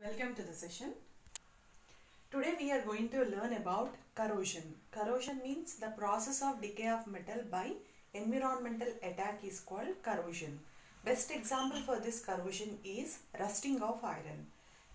Welcome to the session. Today we are going to learn about corrosion. Corrosion means the process of decay of metal by environmental attack is called corrosion. Best example for this corrosion is rusting of iron.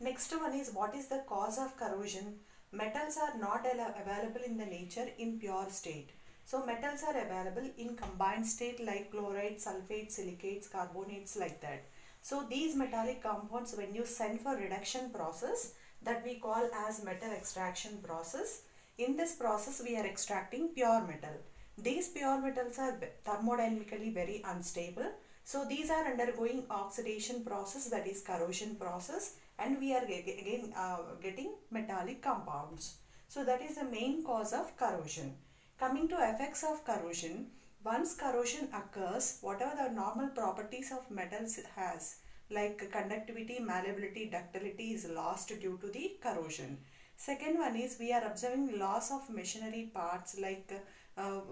Next one is what is the cause of corrosion? Metals are not available in the nature in pure state. So metals are available in combined state like chloride, sulfate, silicates, carbonates like that. So these metallic compounds when you send for reduction process that we call as metal extraction process. In this process we are extracting pure metal. These pure metals are thermodynamically very unstable. So these are undergoing oxidation process, that is corrosion process, and we are again getting metallic compounds. So that is the main cause of corrosion. Coming to effects of corrosion, once corrosion occurs, whatever the normal properties of metals has, like conductivity, malleability, ductility is lost due to the corrosion. Second one is we are observing loss of machinery parts, like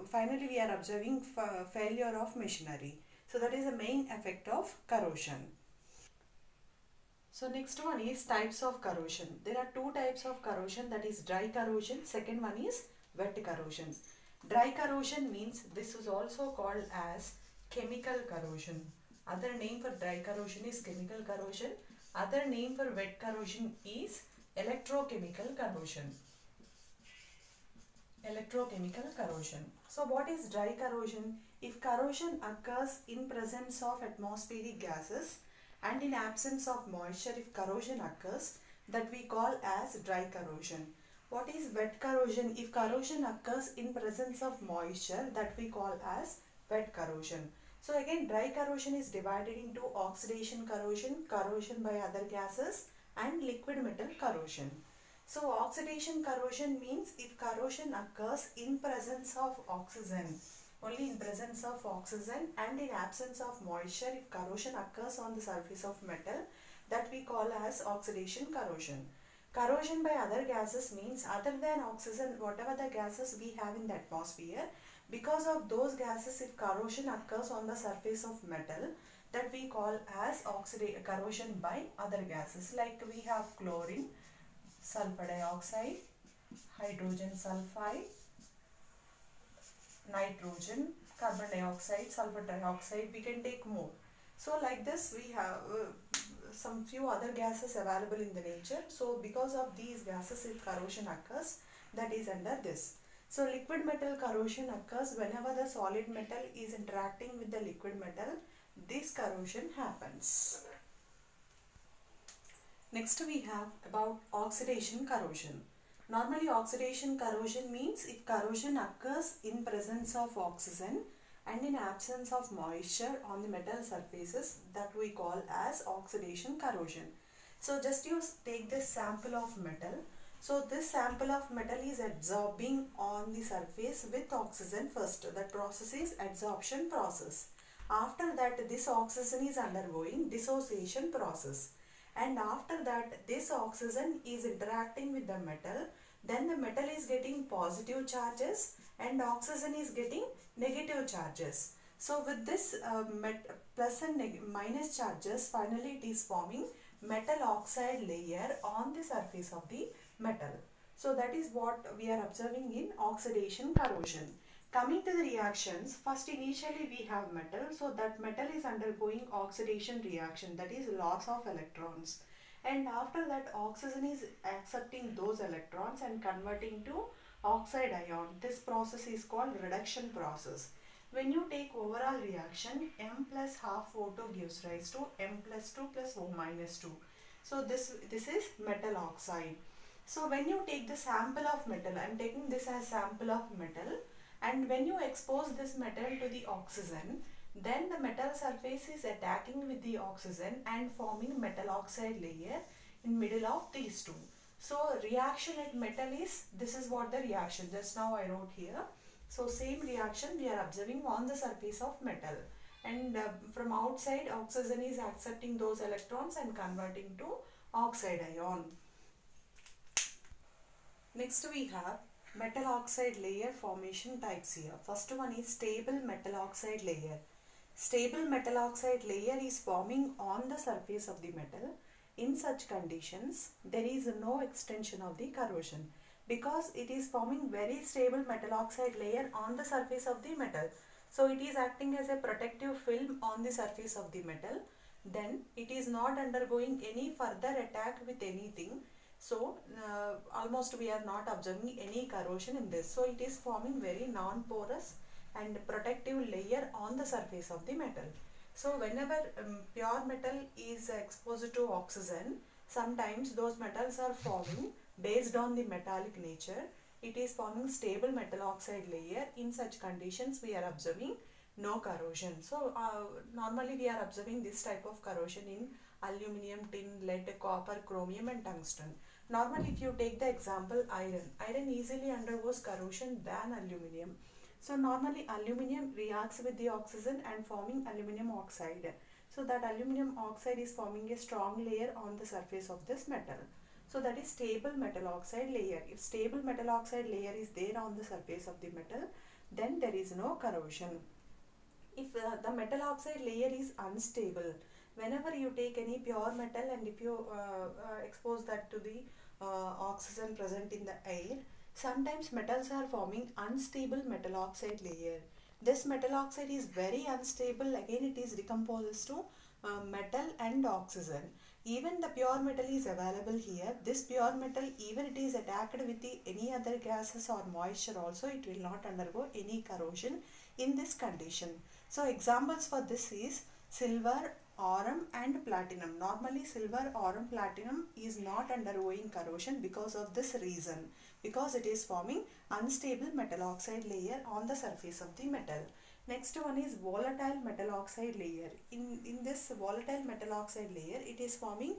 finally we are observing failure of machinery. So that is the main effect of corrosion. So next one is types of corrosion. There are two types of corrosion, that is dry corrosion. Second one is wet corrosion. Dry corrosion means this is also called as chemical corrosion. Other name for dry corrosion is chemical corrosion. Other name for wet corrosion is electrochemical corrosion. Electrochemical corrosion. So what is dry corrosion? If corrosion occurs in presence of atmospheric gases and in absence of moisture, if corrosion occurs, that we call as dry corrosion. What is wet corrosion? If corrosion occurs in presence of moisture, that we call as wet corrosion. So again, dry corrosion is divided into oxidation corrosion, corrosion by other gases, and liquid metal corrosion. So oxidation corrosion means if corrosion occurs in presence of oxygen, only in presence of oxygen and in absence of moisture, if corrosion occurs on the surface of metal, that we call as oxidation corrosion. Corrosion by other gases means other than oxygen, whatever the gases we have in the atmosphere, because of those gases, if corrosion occurs on the surface of metal, that we call as corrosion by other gases, like we have chlorine, sulfur dioxide, hydrogen sulfide, nitrogen, carbon dioxide, sulfur dioxide, we can take more. So like this we have some few other gases available in the nature. So because of these gases, if corrosion occurs, that is under this. So liquid metal corrosion occurs whenever the solid metal is interacting with the liquid metal. This corrosion happens. Next we have about oxidation corrosion. Normally oxidation corrosion means if corrosion occurs in presence of oxygen and in absence of moisture on the metal surfaces, that we call as oxidation corrosion. So just you take this sample of metal. So this sample of metal is absorbing on the surface with oxygen first. That process is adsorption process. After that this oxygen is undergoing dissociation process. And after that this oxygen is interacting with the metal. Then the metal is getting positive charges and oxygen is getting negative charges. So with this plus and minus charges, finally it is forming metal oxide layer on the surface of the metal. So that is what we are observing in oxidation corrosion. Coming to the reactions, first initially we have metal. So that metal is undergoing oxidation reaction, that is loss of electrons. And after that oxygen is accepting those electrons and converting to oxide ion. This process is called reduction process. When you take overall reaction, M plus half O2 gives rise to M plus 2 plus O minus 2. So this is metal oxide. So when you take the sample of metal, I am taking this as sample of metal, and when you expose this metal to the oxygen, then the metal surface is attacking with the oxygen and forming metal oxide layer in middle of these two. So reaction at metal is, this is what the reaction, just now I wrote here. So same reaction we are observing on the surface of metal, and from outside oxygen is accepting those electrons and converting to oxide ion. Next we have metal oxide layer formation types here. First one is stable metal oxide layer. Stable metal oxide layer is forming on the surface of the metal. In such conditions, there is no extension of the corrosion because it is forming very stable metal oxide layer on the surface of the metal. So it is acting as a protective film on the surface of the metal. Then it is not undergoing any further attack with anything. So almost we are not observing any corrosion in this. So it is forming very non-porous and protective layer on the surface of the metal. So whenever pure metal is exposed to oxygen, sometimes those metals are forming based on the metallic nature. It is forming stable metal oxide layer. In such conditions we are observing no corrosion. So normally we are observing this type of corrosion in aluminum, tin, lead, copper, chromium and tungsten. Normally if you take the example iron easily undergoes corrosion than aluminum. So normally aluminum reacts with the oxygen and forming aluminum oxide. So that aluminum oxide is forming a strong layer on the surface of this metal. So that is stable metal oxide layer. If stable metal oxide layer is there on the surface of the metal, then there is no corrosion. If the metal oxide layer is unstable, whenever you take any pure metal and if you expose that to the oxygen present in the air, sometimes metals are forming unstable metal oxide layer. This metal oxide is very unstable. Again it is decomposed to metal and oxygen. Even the pure metal is available here. This pure metal, even it is attacked with the any other gases or moisture also, it will not undergo any corrosion in this condition. So examples for this is silver, aurum and platinum. Normally silver, aurum, platinum is not undergoing corrosion because of this reason, because it is forming unstable metal oxide layer on the surface of the metal. Next one is volatile metal oxide layer. In this volatile metal oxide layer, it is forming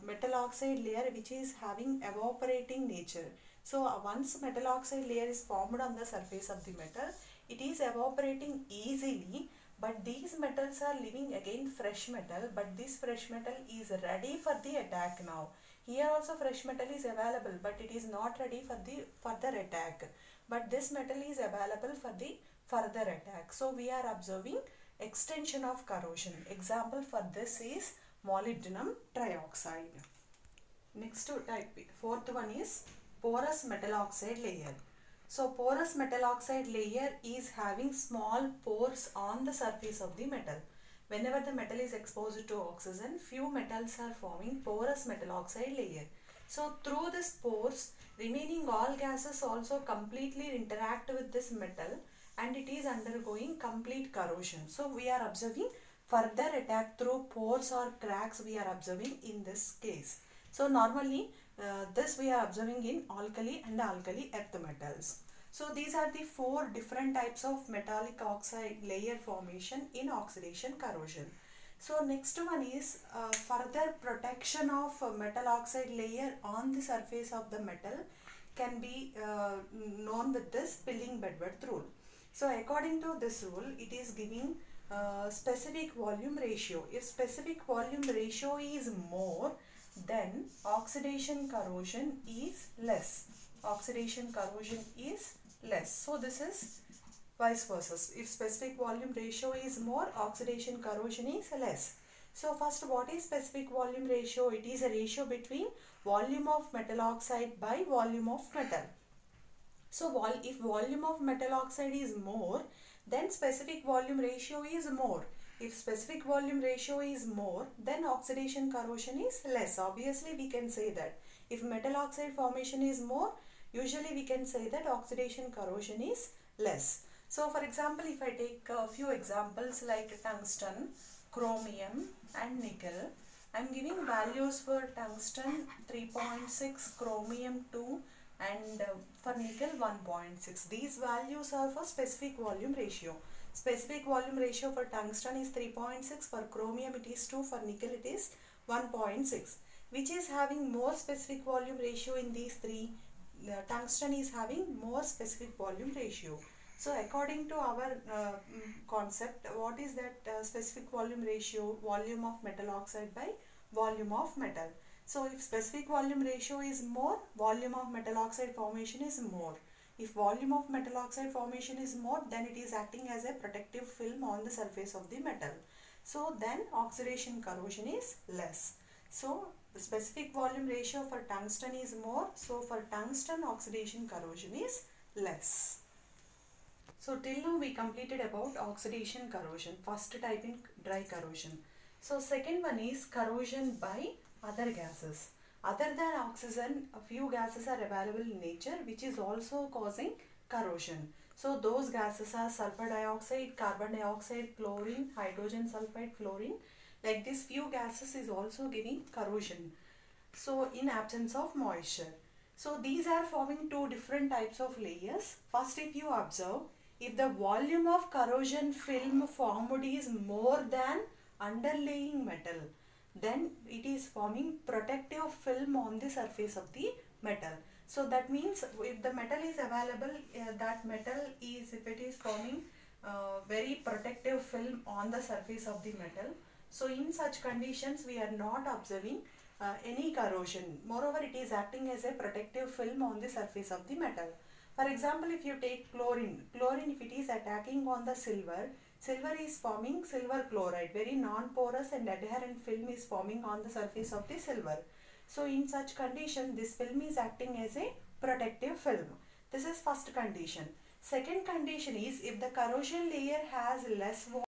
metal oxide layer which is having evaporating nature. So once metal oxide layer is formed on the surface of the metal, it is evaporating easily, but these metals are leaving again fresh metal, but this fresh metal is ready for the attack now. Here also fresh metal is available, but it is not ready for the further attack. But this metal is available for the further attack. So we are observing extension of corrosion. Example for this is molybdenum trioxide. Next type, fourth one is porous metal oxide layer. So porous metal oxide layer is having small pores on the surface of the metal. Whenever the metal is exposed to oxygen, few metals are forming porous metal oxide layer. So through this pores, remaining all gases also completely interact with this metal and it is undergoing complete corrosion. So we are observing further attack through pores or cracks we are observing in this case. So normally this we are observing in alkali and alkali earth metals. So these are the four different types of metallic oxide layer formation in oxidation corrosion. So next one is further protection of metal oxide layer on the surface of the metal can be known with this pilling Bedworth rule. So according to this rule, it is giving specific volume ratio. If specific volume ratio is more, then oxidation corrosion is less. Oxidation corrosion is less. So this is vice versa. If specific volume ratio is more, oxidation corrosion is less. So first, what is specific volume ratio? It is a ratio between volume of metal oxide by volume of metal. So if volume of metal oxide is more, then specific volume ratio is more. If specific volume ratio is more, then oxidation corrosion is less. Obviously, we can say that. If metal oxide formation is more, usually we can say that oxidation corrosion is less. So for example, if I take a few examples like tungsten, chromium and nickel, I am giving values for tungsten 3.6, chromium 2 and for nickel 1.6. These values are for specific volume ratio. Specific volume ratio for tungsten is 3.6, for chromium it is 2, for nickel it is 1.6. Which is having more specific volume ratio in these three? Tungsten is having more specific volume ratio. So according to our concept, what is that specific volume ratio? Volume of metal oxide by volume of metal. So if specific volume ratio is more, volume of metal oxide formation is more. If volume of metal oxide formation is more, then it is acting as a protective film on the surface of the metal. So then oxidation corrosion is less. So the specific volume ratio for tungsten is more. So for tungsten, oxidation corrosion is less. So till now we completed about oxidation corrosion, first type in dry corrosion. So second one is corrosion by other gases. Other than oxygen, a few gases are available in nature which is also causing corrosion. So those gases are sulfur dioxide, carbon dioxide, chlorine, hydrogen sulfide, fluorine. Like this few gases is also giving corrosion. So in absence of moisture. So these are forming two different types of layers. First, if you observe, if the volume of corrosion film formed is more than underlying metal, then it is forming protective film on the surface of the metal. So that means if the metal is available, that metal is, if it is forming very protective film on the surface of the metal. So in such conditions we are not observing any corrosion. Moreover, it is acting as a protective film on the surface of the metal. For example, if you take chlorine, if it is attacking on the silver, silver is forming silver chloride, very non-porous and adherent film is forming on the surface of the silver. So in such condition, this film is acting as a protective film. This is first condition. Second condition is if the corrosion layer has less volume